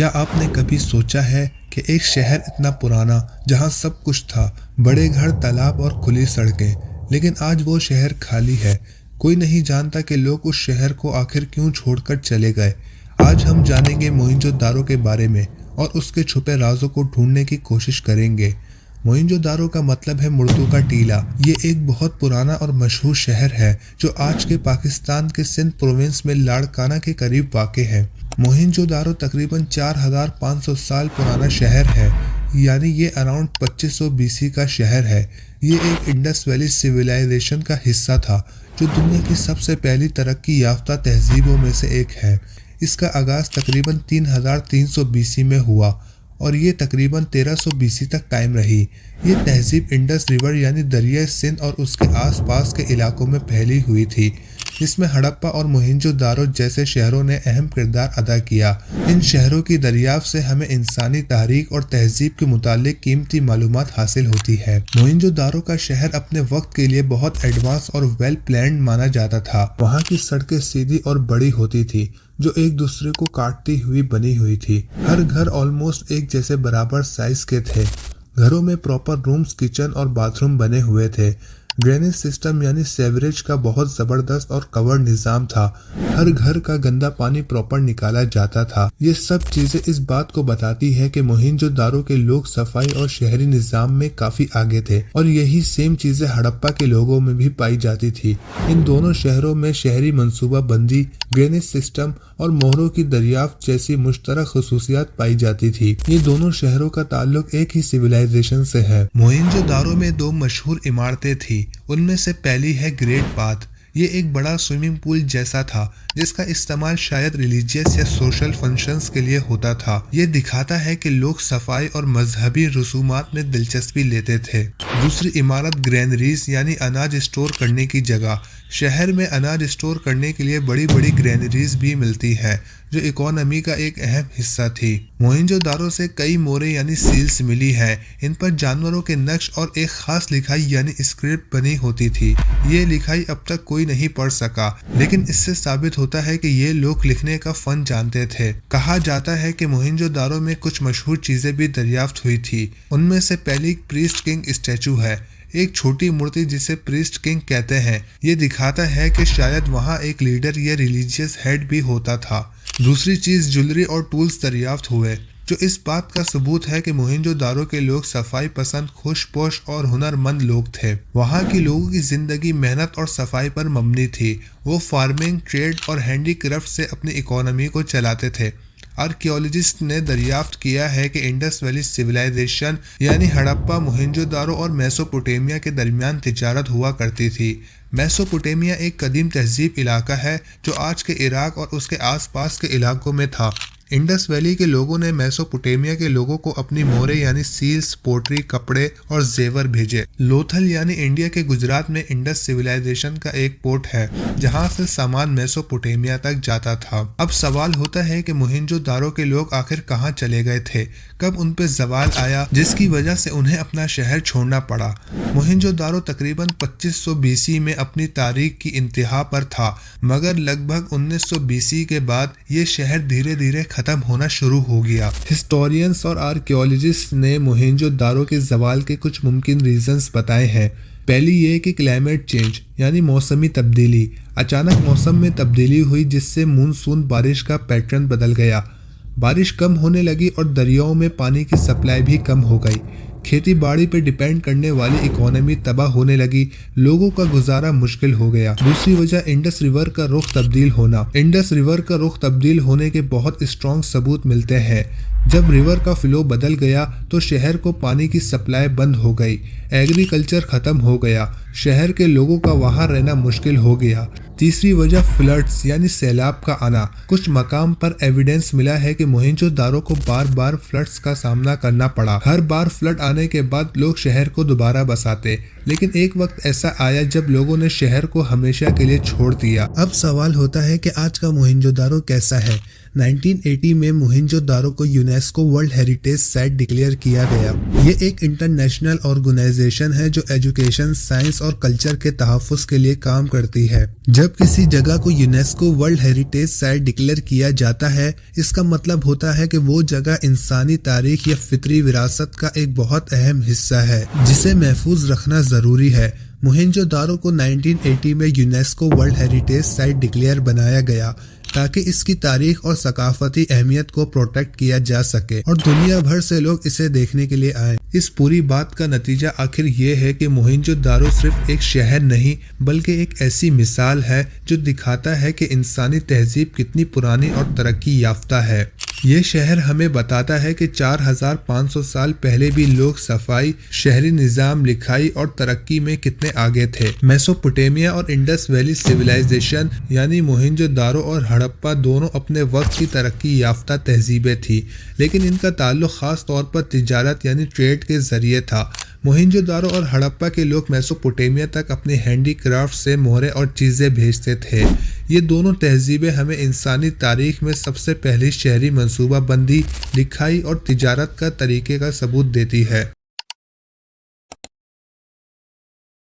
क्या आपने कभी सोचा है कि एक शहर इतना पुराना जहां सब कुछ था, बड़े घर, तालाब और खुली सड़कें, लेकिन आज वो शहर खाली है। कोई नहीं जानता कि लोग उस शहर को आखिर क्यों छोड़कर चले गए। आज हम जानेंगे मोहनजोदारो के बारे में और उसके छुपे राजों को ढूंढने की कोशिश करेंगे। मोहनजोदारो का मतलब है मुर्दों का टीला। ये एक बहुत पुराना और मशहूर शहर है जो आज के पाकिस्तान के सिंध प्रोविंस में लाड़काना के करीब वाक़ है। मोहनजोदारो तकरीबन 4500 साल पुराना शहर है, यानी ये अराउंड 2500 बीसी का शहर है। ये एक इंडस वैली सिविलाइजेशन का हिस्सा था जो दुनिया की सबसे पहली तरक्की याफ्ता तहजीबों में से एक है। इसका आगाज़ तकरीबन 3300 बीसी में हुआ और ये तकरीबन 1300 बीसी तक कायम रही। ये तहजीब इंडस रिवर यानी दरिया सिंध और उसके आसपास के इलाकों में फैली हुई थी। इसमें हड़प्पा और मोहनजोदारो जैसे शहरों ने अहम किरदार अदा किया। इन शहरों की दरियाफ्त से हमें इंसानी तारीख और तहजीब के मुतालिक कीमती मालूमात हासिल होती है। मोहनजोदारो का शहर अपने वक्त के लिए बहुत एडवांस और वेल प्लान्ड माना जाता था। वहाँ की सड़कें सीधी और बड़ी होती थी जो एक दूसरे को काटती हुई बनी हुई थी। हर घर ऑलमोस्ट एक जैसे बराबर साइज के थे। घरों में प्रॉपर रूम्स, किचन और बाथरूम बने हुए थे। ड्रेनेज सिस्टम यानी सेवरेज का बहुत जबरदस्त और कवर निजाम था। हर घर का गंदा पानी प्रॉपर निकाला जाता था। ये सब चीजें इस बात को बताती है कि मोहनजोदारो के लोग सफाई और शहरी निजाम में काफी आगे थे और यही सेम चीजें हड़प्पा के लोगों में भी पाई जाती थी। इन दोनों शहरों में शहरी मंसूबा बंदी, ड्रेनेज सिस्टम और मोहरों की दरियाफ्त जैसी मुश्तरक खसूसियात पाई जाती थी। ये दोनों शहरों का ताल्लुक एक ही सिविलाइजेशन से है। मोहनजोदारो में दो मशहूर इमारतें थी। उनमें से पहली है ग्रेट बाथ। ये एक बड़ा स्विमिंग पूल जैसा था जिसका इस्तेमाल शायद रिलीजियस या सोशल फंक्शंस के लिए होता था। ये दिखाता है कि लोग सफाई और मजहबी रसूमात में दिलचस्पी लेते थे। दूसरी इमारत ग्रैनरीज यानी अनाज स्टोर करने की जगह। शहर में अनाज स्टोर करने के लिए बड़ी बड़ी ग्रैनरीज भी मिलती है जो इकोनॉमी का एक अहम हिस्सा थी। मोहनजोदारो से कई मोरे यानी सील्स मिली है। इन पर जानवरों के नक्श और एक खास लिखाई यानी स्क्रिप्ट बनी होती थी। ये लिखाई अब तक कोई नहीं पढ़ सका, लेकिन इससे साबित होता है कि ये लोग लिखने का फन जानते थे। कहा जाता है कि मोहनजोदारो में कुछ मशहूर चीजें भी दरियाफ्त हुई थी। उनमें से पहली प्रीस्ट किंग स्टैचू है, एक छोटी मूर्ति जिसे प्रीस्ट किंग कहते हैं। ये दिखाता है कि शायद वहाँ एक लीडर या रिलीजियस हेड भी होता था। दूसरी चीज ज्वेलरी और टूल्स दरियाफ्त हुए जो इस बात का सबूत है कि मोहनजोदारो के लोग सफाई पसंद, खुशपोश और हुनरमंद लोग थे। वहाँ की लोगों की जिंदगी मेहनत और सफाई पर मबनी थी। वो फार्मिंग, ट्रेड और हैंडीक्राफ्ट से अपनी इकोनॉमी को चलाते थे। आर्कियोलॉजिस्ट ने दरियाफ्त किया है कि इंडस वैली सिविलाइजेशन यानी हड़प्पा, मोहनजोदारो और मेसोपोटामिया के दरमियान तिजारत हुआ करती थी। मेसोपोटामिया एक कदीम तहजीब इलाका है जो आज के इराक और उसके आसपास के इलाकों में था। इंडस वैली के लोगों ने मेसोपोटामिया के लोगों को अपनी मोहरें यानी सील्स, पोट्री, कपड़े और जेवर भेजे। लोथल यानी इंडिया के गुजरात में इंडस सिविलाइजेशन का एक पोर्ट है जहां से सामान मेसोपोटामिया तक जाता था। अब सवाल होता है कि मोहनजोदारो के लोग आखिर कहां चले गए थे, कब उन पे जवाल आया जिसकी वजह से उन्हें अपना शहर छोड़ना पड़ा। मोहनजोदारो तकरीबन 2500 बीसी में अपनी तारीख की इंतहा पर था, मगर लगभग 1900 बीसी के बाद ये शहर धीरे धीरे खत्म होना शुरू हो गया। हिस्टोरियंस और आर्कियोलॉजिस्ट ने मोहनजोदारो के जवाल के कुछ मुमकिन रीजंस बताए हैं। पहली ये कि क्लाइमेट चेंज यानी मौसमी तब्दीली। अचानक मौसम में तब्दीली हुई जिससे मानसून बारिश का पैटर्न बदल गया। बारिश कम होने लगी और दरियाओं में पानी की सप्लाई भी कम हो गई। खेती बाड़ी पर डिपेंड करने वाली इकोनॉमी तबाह होने लगी। लोगों का गुजारा मुश्किल हो गया। दूसरी वजह इंडस रिवर का रुख तब्दील होना। इंडस रिवर का रुख तब्दील होने के बहुत स्ट्रॉन्ग सबूत मिलते हैं। जब रिवर का फ्लो बदल गया तो शहर को पानी की सप्लाई बंद हो गई। एग्रीकल्चर खत्म हो गया। शहर के लोगों का वहां रहना मुश्किल हो गया। तीसरी वजह फ्लड्स यानी सैलाब का आना। कुछ मकाम पर एविडेंस मिला है कि मोहनजोदारो को बार बार फ्लड्स का सामना करना पड़ा। हर बार फ्लड आने के बाद लोग शहर को दोबारा बसाते, लेकिन एक वक्त ऐसा आया जब लोगों ने शहर को हमेशा के लिए छोड़ दिया। अब सवाल होता है कि आज का मोहनजोदारो कैसा है। 1980 में मोहनजोदारो को UNESCO world heritage site declare किया गया। ये एक इंटरनेशनल ऑर्गेनाइजेशन है जो एजुकेशन, साइंस और कल्चर के तहफ़्फ़ुज़ के लिए काम करती है। जब किसी जगह को UNESCO world heritage site declare किया जाता है, इसका मतलब होता है कि वो जगह इंसानी तारीख या फितरी विरासत का एक बहुत अहम हिस्सा है जिसे महफूज रखना ज़रूरी है। मोहनजोदारो को 1980 में UNESCO world heritage site declare बनाया गया ताकि इसकी तारीख और सकाफती अहमियत को प्रोटेक्ट किया जा सके और दुनिया भर से लोग इसे देखने के लिए आए। इस पूरी बात का नतीजा आखिर ये है कि मोहनजोदारो सिर्फ एक शहर नहीं बल्कि एक ऐसी मिसाल है जो दिखाता है कि इंसानी तहजीब कितनी पुरानी और तरक्की याफ्ता है। ये शहर हमें बताता है कि 4500 साल पहले भी लोग सफाई, शहरी निज़ाम, लिखाई और तरक्की में कितने आगे थे। मेसोपोटामिया और इंडस वैली सिविलाइजेशन यानी मोहनजोदारो और हड़प्पा दोनों अपने वक्त की तरक्की याफ्ता तहजीबें थी, लेकिन इनका ताल्लुक खास तौर पर तिजारत यानी ट्रेड के जरिए था। मोहनजोदारो और हड़प्पा के लोग मेसोपोटामिया तक अपने हैंडीक्राफ्ट से मोहरें और चीज़ें भेजते थे। ये दोनों तहजीबें हमें इंसानी तारीख में सबसे पहली शहरी मंसूबाबंदी, लिखाई और तिजारत का तरीके का सबूत देती है।